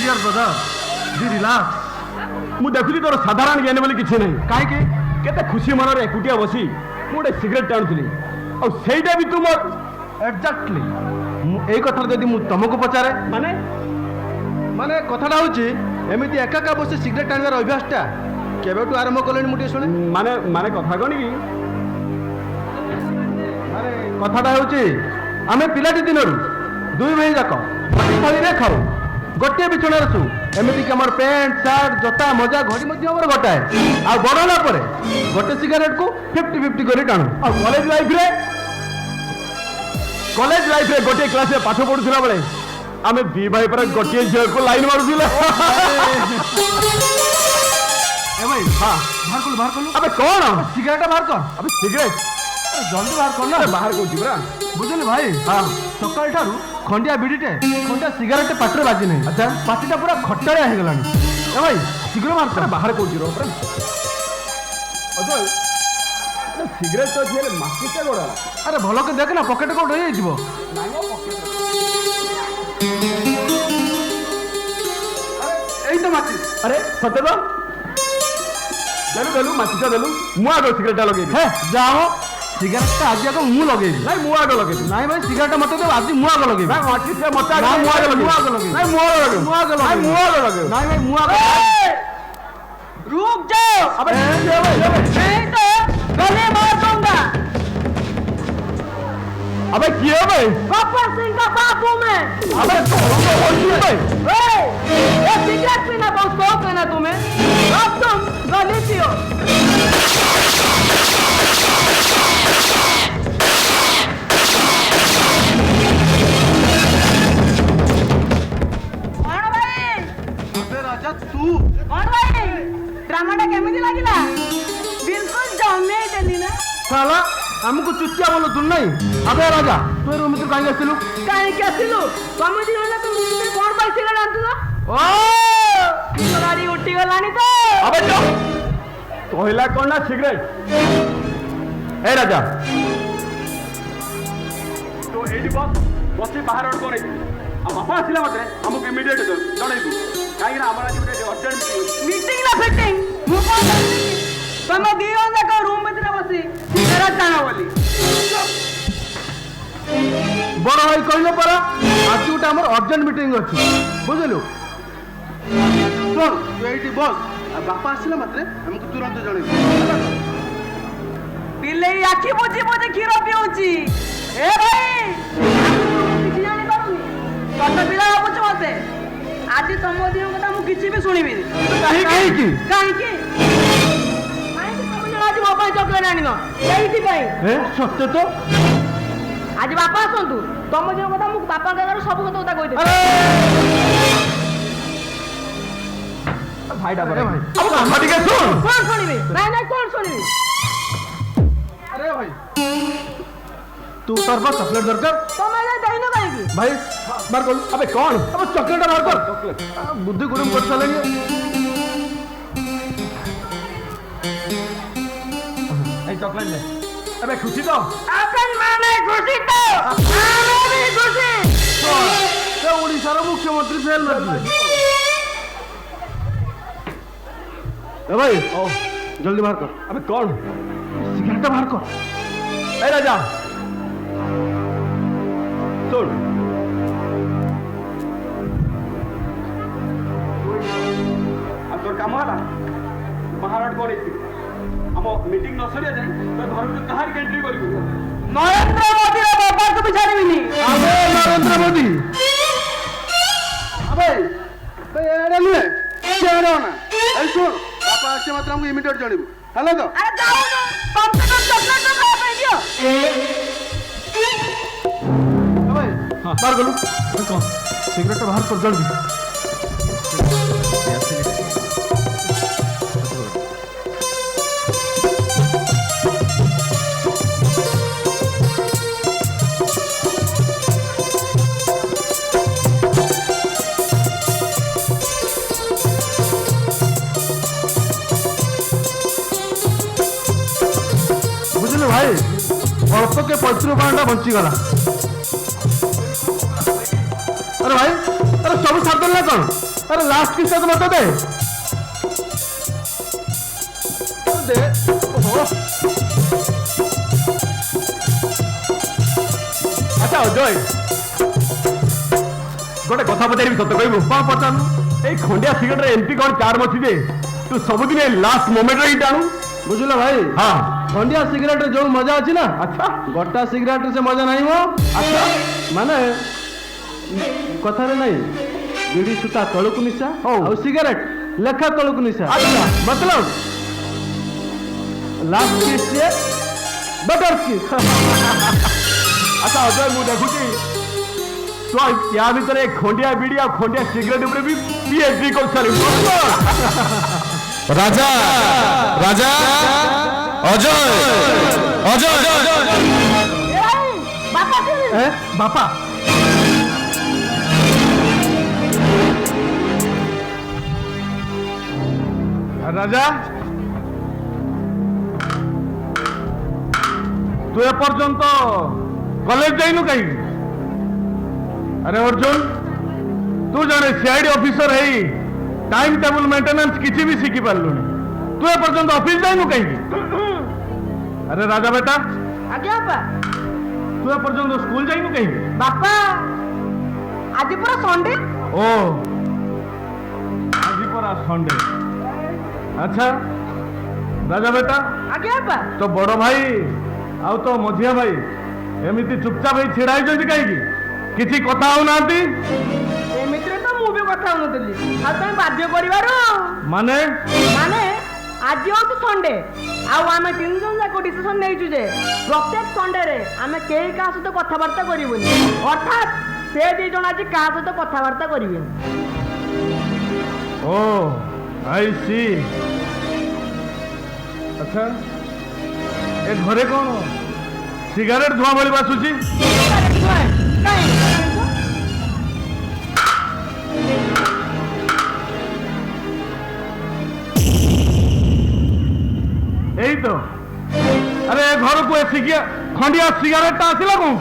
dear brother be relax मु देखुची तोर साधारण ज्ञान बोली किछि नहीं काहे केते खुशी मनरे एकुटिया बसी मु गोटे सिगरेट टाणुथली और सेईटा भी तू मोर एक्जाक्टली एई कथा जदि मु तुमको पचारे माने माने कथाटा होची एमिति एका एका बसे सिगरेट टाणिबार अभ्यासटा केबेटू आरंभ कलेनी मुटे शुणे माने माने कथा कोन की माने कथाटा होची आमे पिलाटी दिनरु दुई भाई जाक थाली रे खाऊ गोटे बिछणार सु एमिति कि हमर पैंट शर्ट जोता मजा घड़ी मध्य हमर गोटाए आ बड़ला परे गोटे सिगरेट को 50-50 करी टाणु और कॉलेज लाइफ रे गोटे क्लास में पाठ पढ़ुला बेले आमे दी भाई पर गोटे झियो को लाइन मारुला ए भाई हां बाहर कर अबे कौन सिगरेट बाहर कर अबे सिगरेट जल्दी बाहर कर ना बाहर कोची बरा बुझले भाई हां सकाल ठारू खंडिया बिडीटे खंडिया सिगरेट पाटरे बाजी नहीं अच्छा पाटीटा पूरा खट्टाळिया हे गलानी ए भाई शीघ्र बाहर कर बाहर कोची रो बरा अदो सिगरेट तो झेले मास्किटा गोड़ा अरे भलो के देख ना पॉकेट को रही जीवो नाइ मो पॉकेट एई तो माचिस अरे सत्य तो देलु माचिटा देलु मु आगो सिगरेट लगे हे जाओ सिगरेट आज आगे मु लगे नहीं मु आगो लगे नहीं भाई सिगरेट मत दे आज मु आगे लगे ना माचिस से मत ना मु आगे लगे नहीं मु आगो लगे मु आगे लगे नहीं मु आगो लगे नहीं भाई मु आगे रुक जाओ अबे नहीं तो गले मार दूंगा अबे किए भाई गब्बर सिंह का बाप हूँ मैं अबे तो भाई ये सिगरेट पीना बहुत शौक है ना तुम्हें अब तुम गली पियो कौन भाई अबे राजा तू कौन भाई ड्रामाटा केमिति लागिला बिल्कुल जमे देली ना साला हमको चुतिया बोलो तू नहीं अबे राजा तू रूम में काहे आसिलु काहे के आसिलु कमिटी होला तुम मुझे कौन पैसे का जानतु ओ गाड़ी उठी गलानी तो अबे जो कहला कौन ना सिगरेट ए राजा तो एडी बस बसी बाहर ऑन करे आ बापा आसिला मते हमको इमीडिएट जणाइबू काहे ना हमरा आज गोटे अर्जेंट मीटिंग ना फिटिंग मु कोन तमे दियो ना को रूम में बसी सिगरेट टाणा बोली बड़ भाई कहले परा आज गोटे हमर अर्जेंट मीटिंग अछि बुझलु सुन तू एठी बस आ बापा आसिला मात्रे हमको तुरंत जणाइबू पिले आखी बुझी बुझी खीर पिउची ए भाई किछि जानि पारुनी कत पिला बुझ मते आज तम दियो କଥା मु किछि भी सुनिबी काहे की काहे की आज बापा चॉकलेट आनिनो एइति पई ए सत्य तो आज बापा आसंतु तम दियो কথা मु बापा गागर सब কথা कहि दे भाईडा अरे भाई अब हम ठीक है सुन कौन सुनिबी नहीं कौन सुनिबी अरे भाई तू तार पास चॉकलेट दरकार तमे ले देइनो काहे की भाई बार कर अबे कौन अब चॉकलेट बार कर बुद्धि गुरम कर चलेंगे ए चॉकलेट ले अबे खुशी तो अपन माने खुशी तो आमे भी खुशी तो ओडिशा रो मुख्यमंत्री फेल मारले ए भाई ओ जल्दी बाहर कर अबे कौन सिगरेट बाहर कर ए राजा सुन अब तोर काम होला महाराज करे हम मीटिंग न सरिया जाए तो घर में कहार एंट्री करिबो नरेंद्र मोदी रे बाबा को बिचारीबिनी अबे नरेंद्र मोदी अबे बे एडा नुए केडा ना ए सुन बापा आसे मात्र हमको इमीडिएट जणिबू हला तो अरे जाओ ना कम से कम चॉकलेट तो खा पे दियो भाई बाहर गलु कौन सिगरेट बाहर कर जल्दी बुझलु भाई अल्प के 35 बंची गला अरे भाई अरे सब साथ ना कौन अरे लास्ट किस तो मत दे दे ओहो अच्छा अजय गोटे कथा पचारि सत कहबू कौन पचारू ए खंडिया सिगरेट रे एमती कौन चार्म अच्छी जे तू सबुदिन लास्ट मोमेंट रे टाणु बुझल भाई हाँ खंडिया सिगरेट रे जो मजा अच्छी ना अच्छा गोटा सिगरेट से मजा नहीं वो अच्छा माने कथा रे नहीं बीड़ी सुता तलुक निशा और सिगरेट लेखा तलुक निशा अच्छा मतलब लास्ट किस से बटर किस अच्छा अजय मु देखुची तो या भीतर खंडिया बीड़ी और खंडिया सिगरेट ऊपर भी पीएचडी कर सारी राजा राजा अजय अजय बापा राजा तू एपर्यंत कॉलेज जाइनु कहीं अरे अर्जुन तू जड़े सीआईडी ऑफिसर है टाइम टेबल मेंटेनेंस किसी भी शिखी पार्लुनी तू एपर्यंत ऑफिस जाइनु कहीं अरे राजा बेटा आज्ञा बापा तू एपर्यंत स्कूल जाइनु कहीं बापा आज पूरा संडे ओ आज परा संडे अच्छा राजा बेटा आज्ञा बापा तो बड़ भाई आउ तो मझिया भाई एमती चुपचाप भाई छिड़ा कहीं किसी कथा हो नांती एमितिरे तो मु भी कथा होनतली आ तमे बाध्य करिवारो माने माने आज होत संडे आ आमे तीन जन जाको डिसिजन नेइछु जे प्रत्येक संडे रे आमे केही का सहित कथाबार्ता करिवनी अर्थात से दी जन आज का सहित कथाबार्ता करिवेनी ओ आई सी अच्छा ए घरे कौन सिगारेट धुआ भली बासुची यही तो अरे घर को खंडिया सिगारेट आसला कौन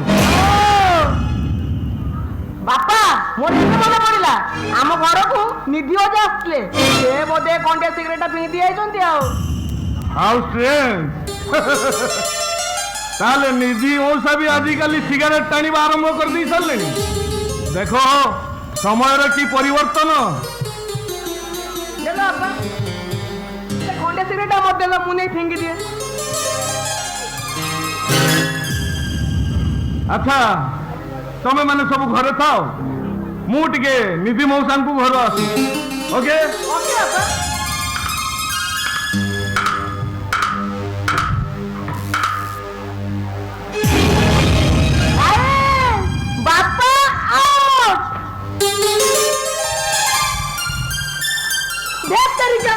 बापा मोर एते मने पड़िला आम घर को निधि ओजे आसले से बोधे कंटे सिगरेट पिनी दिए आइचंती आ हाउ स्ट्रेंज ताले निधि ओसा भी आजिकल सिगारेट टाणीबा आरंभ कर दी सारे देखो समय की परिवर्तन देलो बापा से कंटे सिगरेट मत देलो मुने फिंगी दिए अच्छा तमे माने सब घरे थाओ मु टिके निधि मौसा को घर आसी ओके ओके बापा बापा आउट देख तरीका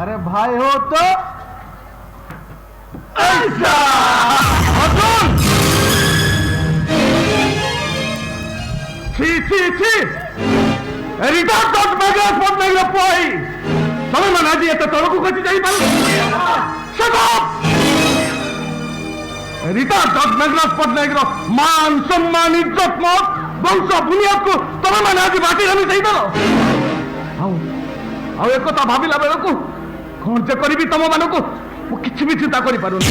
अरे भाई हो तो ऐसा अर्जुन छी छी छी retard dot mega spot mega पॉई समय मना जी तो तोड़ को कची जाई पाल shut up retard dot mega spot mega मान सम्मान इज्जत मत वंश बुनियाद को तमे मना जी बाटी रमी सही दरो आओ एक कथा भाबिला बेला को कौन जे करिबी तम मानको ମୁଁ କିଛି ବି ଚିନ୍ତା କରିପାରୁନି